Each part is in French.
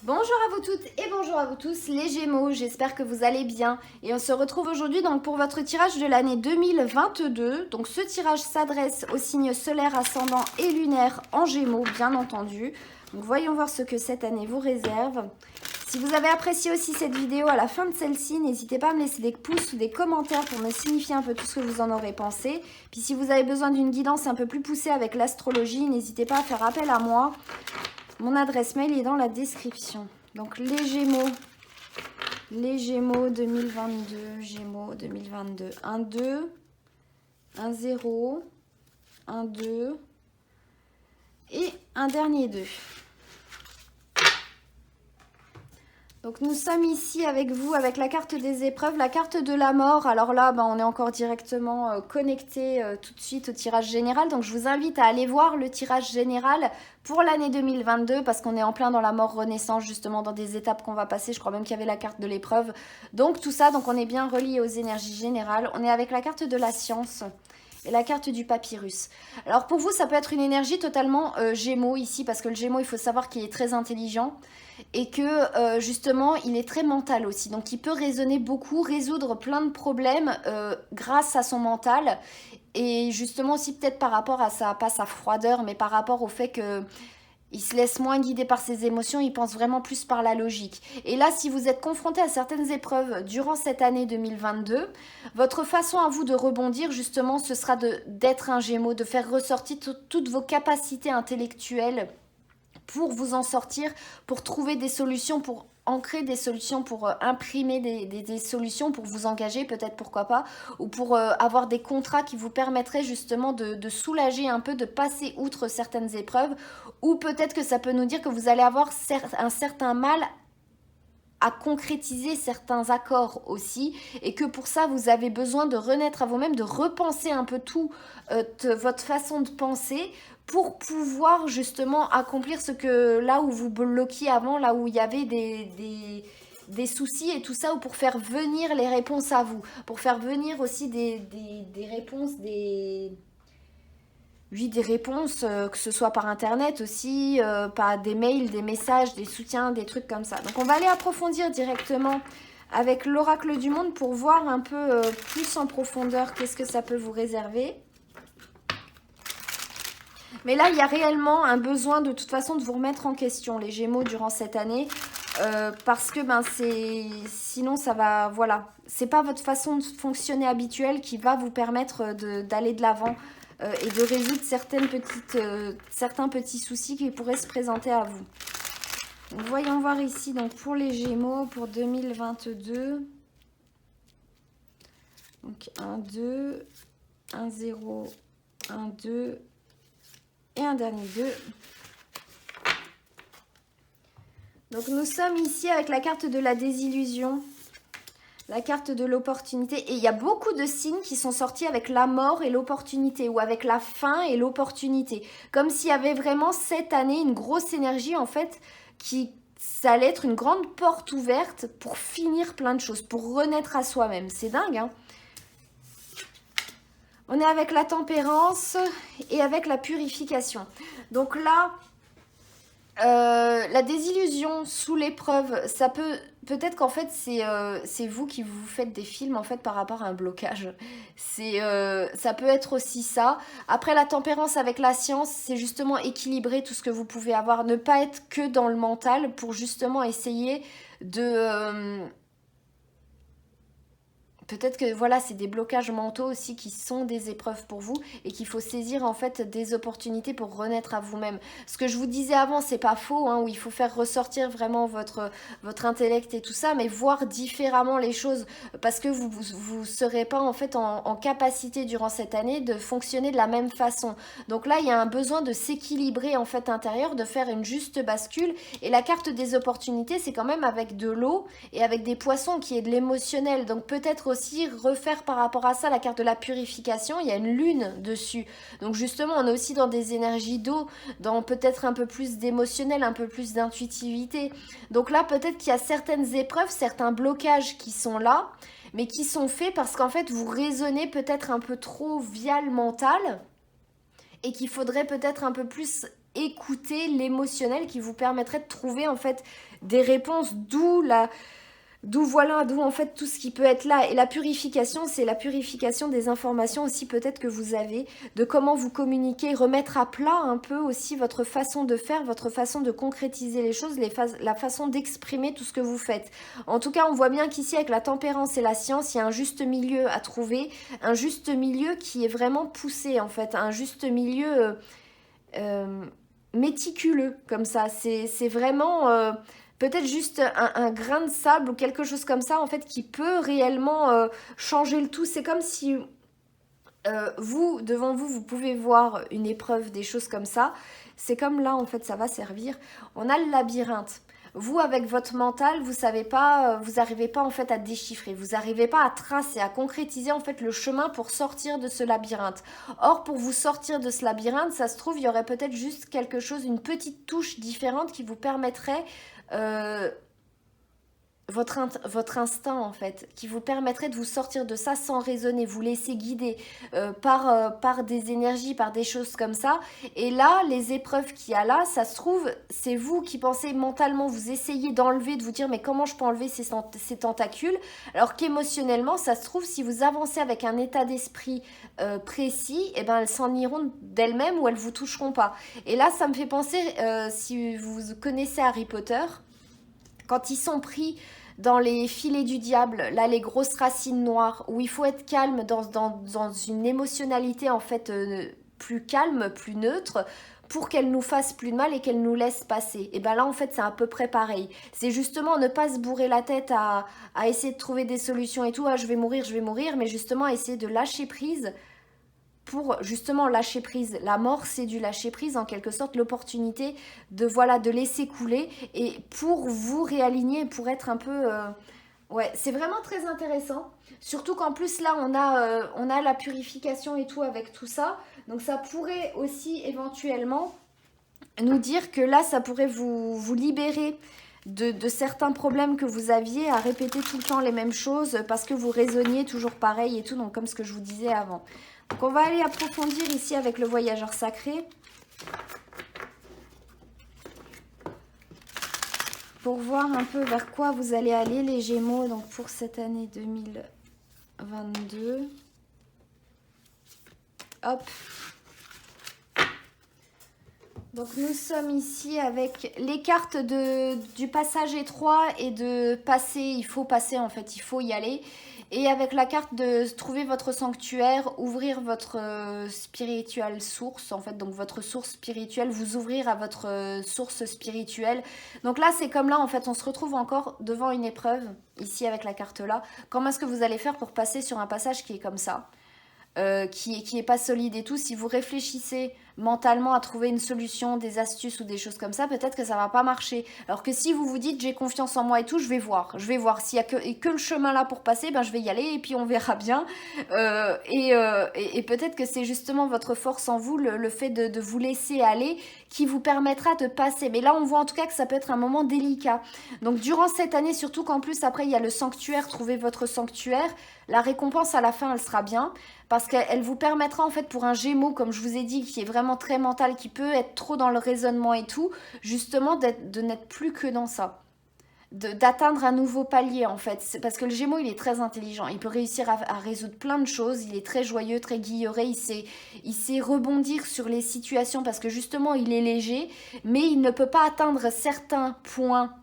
Bonjour à vous toutes et bonjour à vous tous les Gémeaux, j'espère que vous allez bien et on se retrouve aujourd'hui donc pour votre tirage de l'année 2022. Donc ce tirage s'adresse aux signes solaires, ascendants et lunaires en Gémeaux bien entendu. Donc voyons voir ce que cette année vous réserve. Si vous avez apprécié aussi cette vidéo, à la fin de celle-ci, n'hésitez pas à me laisser des pouces ou des commentaires pour me signifier un peu tout ce que vous en aurez pensé. Puis si vous avez besoin d'une guidance un peu plus poussée avec l'astrologie, n'hésitez pas à faire appel à moi. Mon adresse mail est dans la description. Donc les Gémeaux 2022, Gémeaux 2022, 1, 2, 1, 0, 1, 2 et un dernier 2. Donc nous sommes ici avec vous, avec la carte des épreuves, la carte de la mort. Alors là, on est encore directement connecté tout de suite au tirage général. Donc je vous invite à aller voir le tirage général pour l'année 2022 parce qu'on est en plein dans la mort renaissance, justement dans des étapes qu'on va passer. Je crois même qu'il y avait la carte de l'épreuve. Donc tout ça, donc on est bien relié aux énergies générales. On est avec la carte de la science et la carte du papyrus. Alors pour vous, ça peut être une énergie totalement Gémeaux ici, parce que le Gémeaux, il faut savoir qu'il est très intelligent et que justement, il est très mental aussi. Donc il peut raisonner beaucoup, résoudre plein de problèmes grâce à son mental. Et justement aussi peut-être par rapport à sa, pas sa froideur, mais par rapport au fait que il se laisse moins guider par ses émotions, il pense vraiment plus par la logique. Et là, si vous êtes confronté à certaines épreuves durant cette année 2022, votre façon à vous de rebondir, justement, ce sera d'être un Gémeaux, de faire ressortir toutes vos capacités intellectuelles pour vous en sortir, pour trouver des solutions, pour ancrer des solutions, pour imprimer des solutions, pour vous engager peut-être, pourquoi pas, ou pour avoir des contrats qui vous permettraient justement de soulager un peu, de passer outre certaines épreuves, ou peut-être que ça peut nous dire que vous allez avoir un certain mal à concrétiser certains accords aussi, et que pour ça vous avez besoin de renaître à vous-même, de repenser un peu tout votre façon de penser pour pouvoir justement accomplir ce que là où vous bloquiez avant, là où il y avait des soucis et tout ça, ou pour faire venir les réponses à vous, pour faire venir aussi des réponses, oui, des réponses, que ce soit par internet aussi, par des mails, des messages, des soutiens, des trucs comme ça. Donc on va aller approfondir directement avec l'oracle du monde pour voir un peu plus en profondeur qu'est-ce que ça peut vous réserver. Mais là, il y a réellement un besoin de toute façon de vous remettre en question, les Gémeaux, durant cette année. Parce que sinon ça va, voilà, c'est pas votre façon de fonctionner habituelle qui va vous permettre d'aller de l'avant et de résoudre certains petits soucis qui pourraient se présenter à vous. Donc, voyons voir ici, donc pour les Gémeaux, pour 2022. Donc 1, 2, 1, 0, 1, 2 et un dernier 2. Donc nous sommes ici avec la carte de la désillusion, la carte de l'opportunité. Et il y a beaucoup de signes qui sont sortis avec la mort et l'opportunité, ou avec la fin et l'opportunité. Comme s'il y avait vraiment cette année une grosse énergie en fait, ça allait être une grande porte ouverte pour finir plein de choses, pour renaître à soi-même. C'est dingue, hein? On est avec la tempérance et avec la purification. Donc là, la désillusion sous l'épreuve, ça peut-être qu'en fait c'est vous qui vous faites des films en fait par rapport à un blocage. Ça peut être aussi ça. Après, la tempérance avec la science, c'est justement équilibrer tout ce que vous pouvez avoir, ne pas être que dans le mental pour justement essayer de peut-être que voilà, c'est des blocages mentaux aussi qui sont des épreuves pour vous et qu'il faut saisir en fait des opportunités pour renaître à vous-même. Ce que je vous disais avant, c'est pas faux, hein, où il faut faire ressortir vraiment votre intellect et tout ça, mais voir différemment les choses parce que vous serez pas en fait en capacité durant cette année de fonctionner de la même façon. Donc là, il y a un besoin de s'équilibrer en fait intérieur, de faire une juste bascule. Et la carte des opportunités, c'est quand même avec de l'eau et avec des poissons qui est de l'émotionnel. Donc peut-être aussi refaire par rapport à ça la carte de la purification, il y a une lune dessus. Donc justement, on est aussi dans des énergies d'eau, dans peut-être un peu plus d'émotionnel, un peu plus d'intuitivité. Donc là, peut-être qu'il y a certaines épreuves, certains blocages qui sont là, mais qui sont faits parce qu'en fait, vous raisonnez peut-être un peu trop via le mental et qu'il faudrait peut-être un peu plus écouter l'émotionnel qui vous permettrait de trouver en fait des réponses, d'où en fait tout ce qui peut être là. Et la purification, c'est la purification des informations aussi peut-être que vous avez, de comment vous communiquer, remettre à plat un peu aussi votre façon de faire, votre façon de concrétiser les choses, la façon d'exprimer tout ce que vous faites. En tout cas, on voit bien qu'ici avec la tempérance et la science, il y a un juste milieu à trouver, un juste milieu qui est vraiment poussé en fait, un juste milieu méticuleux comme ça. C'est vraiment... peut-être juste un grain de sable ou quelque chose comme ça, en fait, qui peut réellement changer le tout. C'est comme si vous, devant vous, vous pouvez voir une épreuve, des choses comme ça. C'est comme là, en fait, ça va servir. On a le labyrinthe. Vous, avec votre mental, vous savez pas, vous n'arrivez pas en fait à déchiffrer, vous n'arrivez pas à tracer, à concrétiser en fait le chemin pour sortir de ce labyrinthe. Or, pour vous sortir de ce labyrinthe, ça se trouve, il y aurait peut-être juste quelque chose, une petite touche différente qui vous permettrait votre instinct en fait, qui vous permettrait de vous sortir de ça sans raisonner, vous laisser guider par des énergies, par des choses comme ça. Et là, les épreuves qu'il y a là, ça se trouve, c'est vous qui pensez mentalement, vous essayez d'enlever, de vous dire mais comment je peux enlever ces tentacules, alors qu'émotionnellement, ça se trouve, si vous avancez avec un état d'esprit précis, et ben elles s'en iront d'elles-mêmes ou elles vous toucheront pas. Et là, ça me fait penser, si vous connaissez Harry Potter, quand ils sont pris dans les filets du diable, là les grosses racines noires, où il faut être calme dans une émotionnalité en fait plus calme, plus neutre, pour qu'elle nous fasse plus de mal et qu'elle nous laisse passer. Et bien là en fait c'est à peu près pareil. C'est justement ne pas se bourrer la tête à essayer de trouver des solutions et tout, ah je vais mourir, mais justement essayer de lâcher prise pour justement lâcher prise. La mort, c'est du lâcher prise, en quelque sorte, l'opportunité de, voilà, de laisser couler et pour vous réaligner, pour être un peu... Ouais, c'est vraiment très intéressant. Surtout qu'en plus, là, on a la purification et tout avec tout ça. Donc, ça pourrait aussi éventuellement nous dire que là, ça pourrait vous libérer de certains problèmes que vous aviez à répéter tout le temps les mêmes choses parce que vous raisonniez toujours pareil et tout, donc comme ce que je vous disais avant. Donc on va aller approfondir ici avec le voyageur sacré pour voir un peu vers quoi vous allez aller les Gémeaux donc pour cette année 2022. Hop. Donc nous sommes ici avec les cartes du passage étroit et de passer, il faut passer en fait, il faut y aller. Et avec la carte de trouver votre sanctuaire, ouvrir votre spirituelle source, en fait, donc votre source spirituelle, vous ouvrir à votre source spirituelle. Donc là, c'est comme là, en fait, on se retrouve encore devant une épreuve, ici avec la carte là. Comment est-ce que vous allez faire pour passer sur un passage qui est comme ça qui est pas solide et tout, si vous réfléchissez mentalement à trouver une solution, des astuces ou des choses comme ça, peut-être que ça va pas marcher. Alors que si vous vous dites j'ai confiance en moi et tout, je vais voir s'il y a que le chemin là pour passer, ben je vais y aller et puis on verra bien. Et peut-être que c'est justement votre force en vous, le fait de vous laisser aller, qui vous permettra de passer. Mais là on voit en tout cas que ça peut être un moment délicat. Donc durant cette année, surtout qu'en plus après il y a le sanctuaire, trouver votre sanctuaire, la récompense à la fin elle sera bien. Parce qu'elle vous permettra en fait pour un Gémeaux, comme je vous ai dit, qui est vraiment très mental, qui peut être trop dans le raisonnement et tout, justement de n'être plus que dans ça. D'atteindre un nouveau palier en fait. Parce que le Gémeaux il est très intelligent, il peut réussir à résoudre plein de choses, il est très joyeux, très guilleré, il sait rebondir sur les situations parce que justement il est léger, mais il ne peut pas atteindre certains points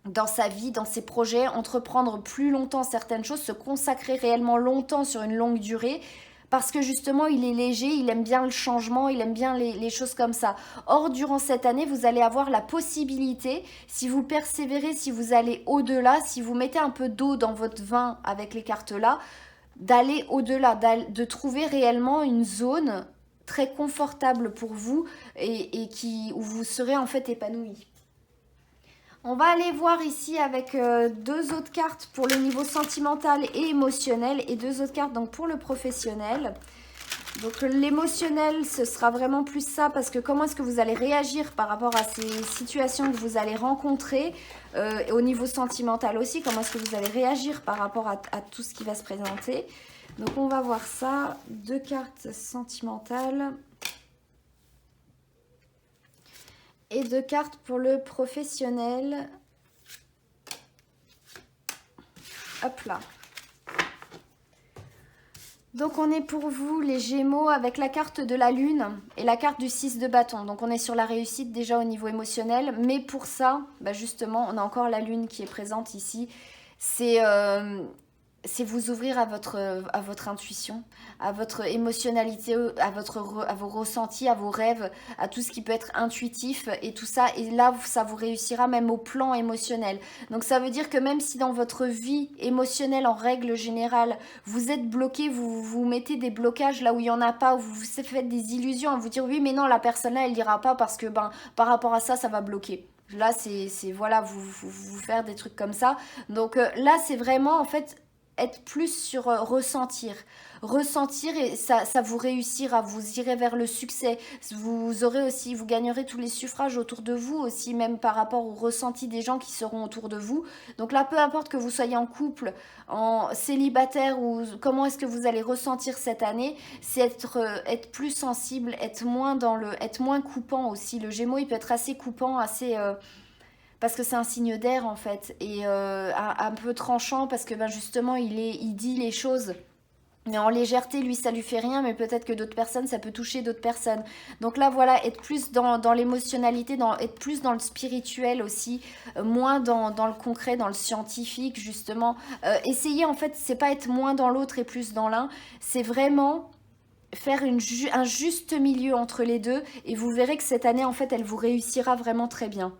dans sa vie, dans ses projets, entreprendre plus longtemps certaines choses, se consacrer réellement longtemps sur une longue durée, parce que justement il est léger, il aime bien le changement, il aime bien les choses comme ça. Or, durant cette année, vous allez avoir la possibilité, si vous persévérez, si vous allez au-delà, si vous mettez un peu d'eau dans votre vin avec les cartes là, d'aller au-delà, de trouver réellement une zone très confortable pour vous et où vous serez en fait épanoui. On va aller voir ici avec deux autres cartes pour le niveau sentimental et émotionnel et deux autres cartes donc pour le professionnel. Donc l'émotionnel, ce sera vraiment plus ça parce que comment est-ce que vous allez réagir par rapport à ces situations que vous allez rencontrer et au niveau sentimental aussi, comment est-ce que vous allez réagir par rapport à tout ce qui va se présenter. Donc on va voir ça, deux cartes sentimentales. Et 2 cartes pour le professionnel. Hop là. Donc on est pour vous les Gémeaux avec la carte de la Lune et la carte du 6 de bâton. Donc on est sur la réussite déjà au niveau émotionnel. Mais pour ça, bah justement, on a encore la Lune qui est présente ici. C'est vous ouvrir à votre intuition, à votre émotionnalité, à vos ressentis, à vos rêves, à tout ce qui peut être intuitif et tout ça. Et là, ça vous réussira même au plan émotionnel. Donc ça veut dire que même si dans votre vie émotionnelle, en règle générale, vous êtes bloqué, vous mettez des blocages là où il n'y en a pas, où vous vous faites des illusions à vous dire oui mais non, la personne là elle n'ira pas parce que par rapport à ça, ça va bloquer. Là, c'est voilà, vous faire des trucs comme ça. Donc là, c'est vraiment en fait être plus sur ressentir et ça vous réussira, vous irez vers le succès, vous aurez aussi, vous gagnerez tous les suffrages autour de vous aussi, même par rapport au ressenti des gens qui seront autour de vous. Donc là, peu importe que vous soyez en couple, en célibataire ou comment est-ce que vous allez ressentir cette année, c'est être plus sensible, être moins coupant aussi. Le Gémeaux, il peut être assez coupant, assez parce que c'est un signe d'air en fait, et un peu tranchant parce que justement il dit les choses. Mais en légèreté, lui, ça lui fait rien, mais peut-être que d'autres personnes, ça peut toucher d'autres personnes. Donc là, voilà, être plus dans l'émotionnalité, être plus dans le spirituel aussi, moins dans le concret, dans le scientifique, justement. Essayer, en fait, c'est pas être moins dans l'autre et plus dans l'un, c'est vraiment faire un juste milieu entre les deux, et vous verrez que cette année, en fait, elle vous réussira vraiment très bien.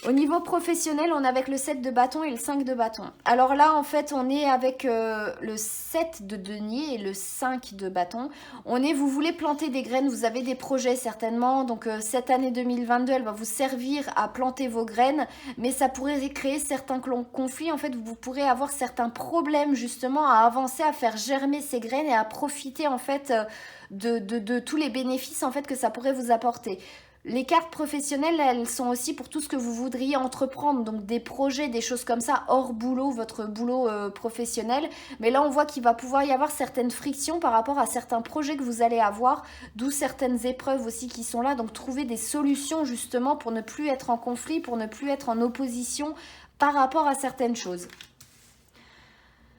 Au niveau professionnel, on est avec le 7 de bâton et le 5 de bâton. Alors là, en fait, on est avec le 7 de denier et le 5 de bâton. Vous voulez planter des graines, vous avez des projets certainement. Donc cette année 2022, elle va vous servir à planter vos graines. Mais ça pourrait créer certains conflits. En fait, vous pourrez avoir certains problèmes justement à avancer, à faire germer ces graines et à profiter en fait de tous les bénéfices en fait que ça pourrait vous apporter. Les cartes professionnelles, elles sont aussi pour tout ce que vous voudriez entreprendre, donc des projets, des choses comme ça, hors boulot, votre boulot professionnel. Mais là, on voit qu'il va pouvoir y avoir certaines frictions par rapport à certains projets que vous allez avoir, d'où certaines épreuves aussi qui sont là. Donc, trouver des solutions justement pour ne plus être en conflit, pour ne plus être en opposition par rapport à certaines choses.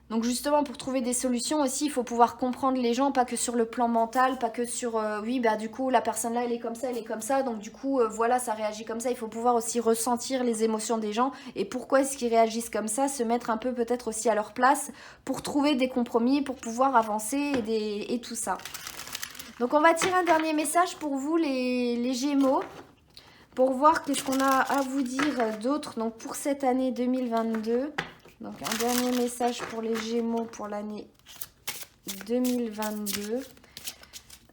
Donc justement, pour trouver des solutions aussi, il faut pouvoir comprendre les gens, pas que sur le plan mental, pas que sur oui, du coup, la personne là, elle est comme ça, donc du coup, voilà, ça réagit comme ça. Il faut pouvoir aussi ressentir les émotions des gens et pourquoi est-ce qu'ils réagissent comme ça, se mettre un peu peut-être aussi à leur place pour trouver des compromis, pour pouvoir avancer et tout ça. Donc on va tirer un dernier message pour vous, les Gémeaux, pour voir qu'est-ce qu'on a à vous dire d'autre, donc pour cette année 2022. Donc un dernier message pour les Gémeaux pour l'année 2022.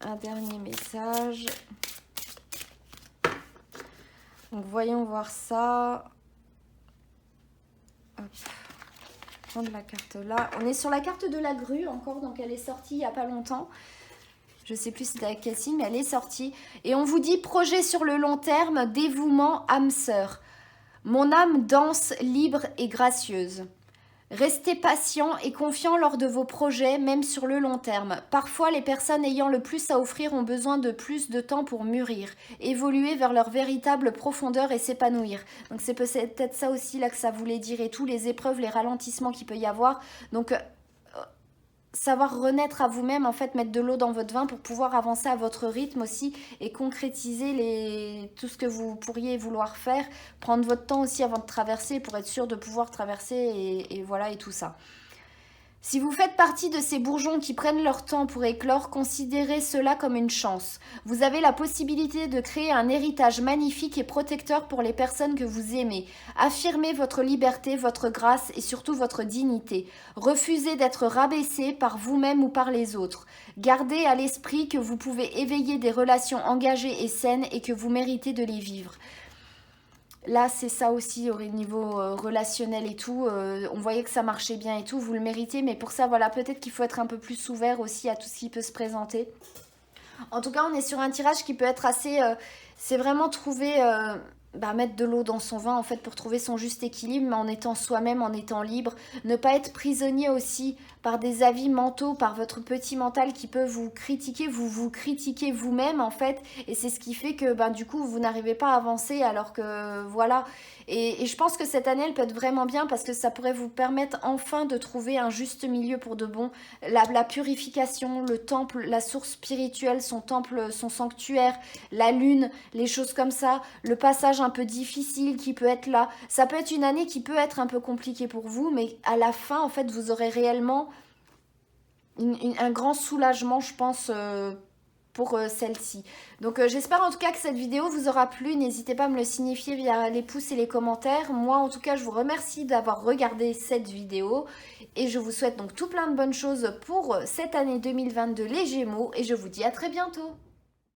Un dernier message. Donc voyons voir ça. Hop. Prendre la carte là. On est sur la carte de la grue encore, donc elle est sortie il n'y a pas longtemps. Je ne sais plus c'était avec quel signe, mais elle est sortie. Et on vous dit projet sur le long terme, dévouement, âme sœur. Mon âme danse libre et gracieuse. Restez patient et confiant lors de vos projets, même sur le long terme. Parfois, les personnes ayant le plus à offrir ont besoin de plus de temps pour mûrir, évoluer vers leur véritable profondeur et s'épanouir. Donc c'est peut-être ça aussi là que ça voulait dire et tous les épreuves, les ralentissements qu'il peut y avoir. Donc savoir renaître à vous-même, en fait, mettre de l'eau dans votre vin pour pouvoir avancer à votre rythme aussi et concrétiser tout ce que vous pourriez vouloir faire. Prendre votre temps aussi avant de traverser pour être sûr de pouvoir traverser et voilà et tout ça. Si vous faites partie de ces bourgeons qui prennent leur temps pour éclore, considérez cela comme une chance. Vous avez la possibilité de créer un héritage magnifique et protecteur pour les personnes que vous aimez. Affirmez votre liberté, votre grâce et surtout votre dignité. Refusez d'être rabaissé par vous-même ou par les autres. Gardez à l'esprit que vous pouvez éveiller des relations engagées et saines et que vous méritez de les vivre. Là, c'est ça aussi au niveau relationnel et tout. On voyait que ça marchait bien et tout. Vous le méritez. Mais pour ça, voilà, peut-être qu'il faut être un peu plus ouvert aussi à tout ce qui peut se présenter. En tout cas, on est sur un tirage qui peut être assez... c'est vraiment trouver... mettre de l'eau dans son vin, en fait, pour trouver son juste équilibre, mais en étant soi-même, en étant libre. Ne pas être prisonnier aussi par des avis mentaux, par votre petit mental qui peut vous critiquer, vous critiquez vous-même en fait, et c'est ce qui fait que ben, du coup vous n'arrivez pas à avancer alors que voilà. Et je pense que cette année elle peut être vraiment bien parce que ça pourrait vous permettre enfin de trouver un juste milieu pour de bon. La purification, le temple, la source spirituelle, son temple, son sanctuaire, la lune, les choses comme ça, le passage un peu difficile qui peut être là. Ça peut être une année qui peut être un peu compliquée pour vous, mais à la fin, en fait, vous aurez réellement un grand soulagement, je pense, pour celle-ci. Donc j'espère en tout cas que cette vidéo vous aura plu. N'hésitez pas à me le signifier via les pouces et les commentaires. Moi en tout cas je vous remercie d'avoir regardé cette vidéo. Et je vous souhaite donc tout plein de bonnes choses pour cette année 2022 les Gémeaux. Et je vous dis à très bientôt.